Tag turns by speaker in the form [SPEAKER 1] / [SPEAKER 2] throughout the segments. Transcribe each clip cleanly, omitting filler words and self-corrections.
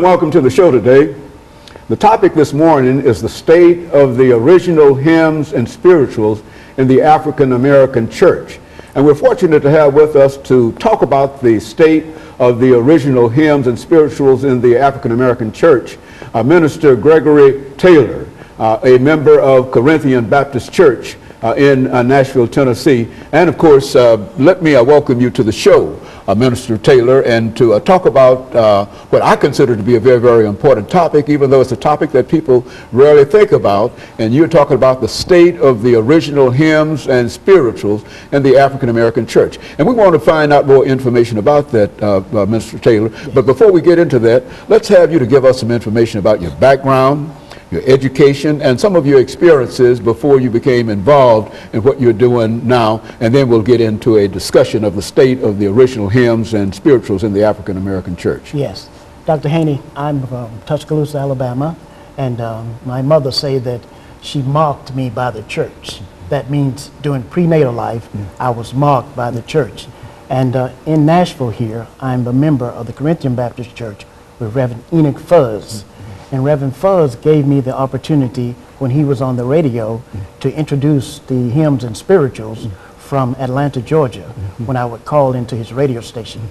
[SPEAKER 1] welcome to the show today. The topic this morning is the state of the original hymns and spirituals in the African American church. And we're fortunate to have with us to talk about the state of the original hymns and spirituals in the African American church, Minister Gregory Taylor, a member of Corinthian Baptist Church in Nashville, Tennessee. And of course, let me welcome you to the show, Minister Taylor, and to talk about what I consider to be a very, very important topic, even though it's a topic that people rarely think about. And you're talking about the state of the original hymns and spirituals in the African American church. And we want to find out more information about that, Minister Taylor. But before we get into that, let's have you to give us some information about your background, your education, and some of your experiences before you became involved in what you're doing now, and then we'll get into a discussion of the state of the original hymns and spirituals in the African American church.
[SPEAKER 2] Yes. Dr. Haney, I'm from Tuscaloosa, Alabama, and my mother say that she marked me by the church. That means during prenatal life, I was marked by the church. And in Nashville here, I'm a member of the Corinthian Baptist Church with Reverend Enoch Fuzz. And Reverend Fuzz gave me the opportunity when he was on the radio to introduce the hymns and spirituals from Atlanta, Georgia, when I would call into his radio station.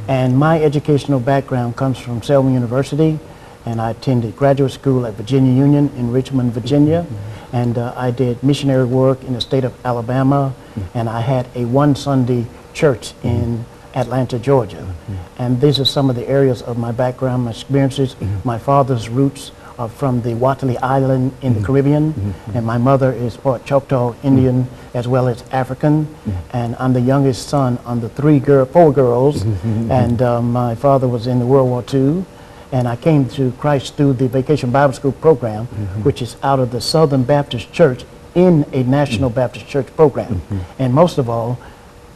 [SPEAKER 2] And my educational background comes from Selma University, and I attended graduate school at Virginia Union in Richmond, Virginia. And I did missionary work in the state of Alabama, and I had a one Sunday church in Atlanta, Georgia. And these are some of the areas of my background, my experiences. My father's roots are from the Watley Island in the Caribbean, and my mother is part Choctaw Indian as well as African. And I'm the youngest son on the four girls, and my father was in the World War II. And I came to Christ through the Vacation Bible School program, which is out of the Southern Baptist Church in a National Baptist Church program. And most of all,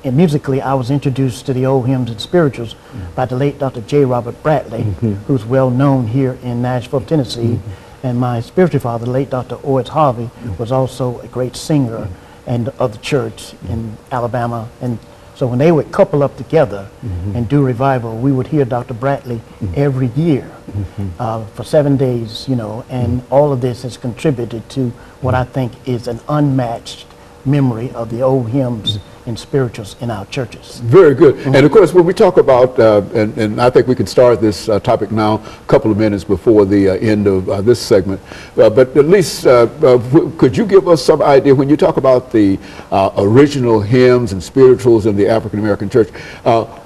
[SPEAKER 2] and musically, I was introduced to the old hymns and spirituals by the late Dr. J. Robert Bradley, who's well known here in Nashville, Tennessee. And my spiritual father, the late Dr. Otis Harvey, was also a great singer and of the church in Alabama. And so when they would couple up together and do revival, we would hear Dr. Bradley every year for 7 days, you know, and all of this has contributed to what I think is an unmatched memory of the old hymns and spirituals in our churches. Very good. And of course, when we talk about, and I think we can start this topic now a couple of minutes before the end of this segment, but at least could you give us some idea when you talk about the original hymns and spirituals in the African American church,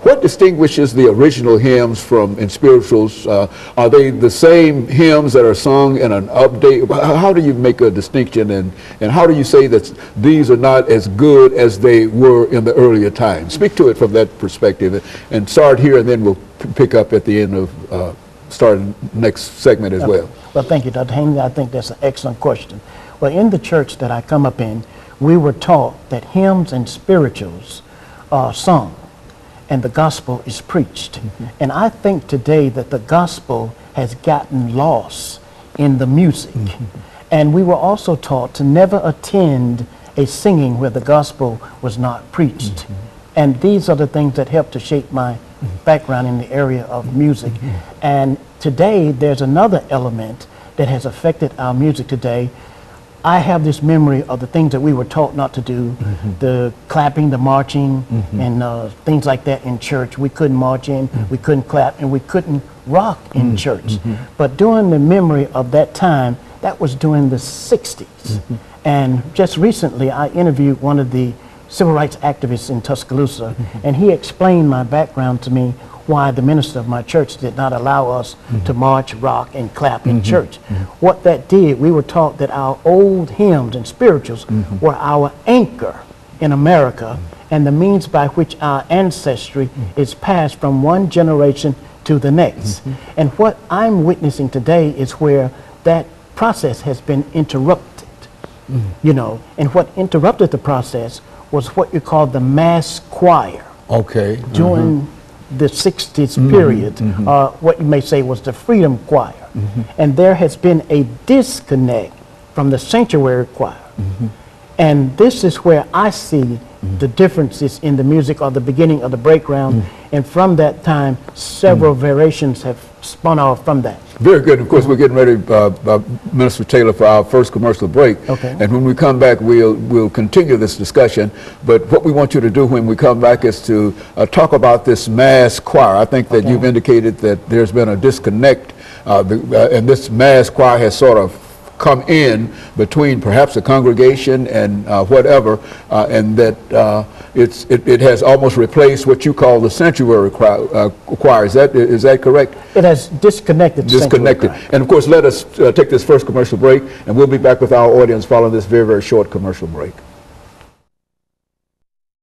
[SPEAKER 2] what distinguishes the original hymns and spirituals? Are they the same hymns that are sung in an update? How do you make a distinction, and how do you say that these are not as good as they were in the earlier times? Speak to it from that perspective, and start here, and then we'll pick up at the end of starting next segment as well. Well, thank you, Dr. Haney. I think that's an excellent question. Well, in the church that I come up in, we were taught that hymns and spirituals are sung and the gospel is preached. And I think today that the gospel has gotten lost in the music. And we were also taught to never attend a singing where the gospel was not preached. And these are the things that helped to shape my background in the area of music. And today there's another element that has affected our music today. I have this memory of the things that we were taught not to do, the clapping, the marching, and things like that in church. We couldn't march in, we couldn't clap, and we couldn't rock in church. But during the memory of that time, that was during the 60s. And just recently, I interviewed one of the civil rights activists in Tuscaloosa, and he explained my background to me, why the minister of my church did not allow us to march, rock, and clap in church. What that did, we were taught that our old hymns and spirituals were our anchor in America and the means by which our ancestry is passed from one generation to the next. And what I'm witnessing today is where that process has been interrupted, you know, and what interrupted the process was what you call the mass choir. Okay. During the 60s period, what you may say was the freedom choir. And there has been a disconnect from the sanctuary choir. And this is where I see the differences in the music, or the beginning of the breakground. And from that time, several variations have spun off from that.
[SPEAKER 1] Very good. Of course, we're getting ready, Minister Taylor, for our first commercial break.
[SPEAKER 2] Okay.
[SPEAKER 1] And when we come back, we'll continue this discussion. But what we want you to do when we come back is to talk about this mass choir. I think that you've indicated that there's been a disconnect, and this mass choir has sort of come in between perhaps the congregation and whatever, and that it has almost replaced what you call the sanctuary choir. Is that correct?
[SPEAKER 2] It has disconnected.
[SPEAKER 1] Disconnected. And of course, let us take this first commercial break, and we'll be back with our audience following this very, very short commercial break.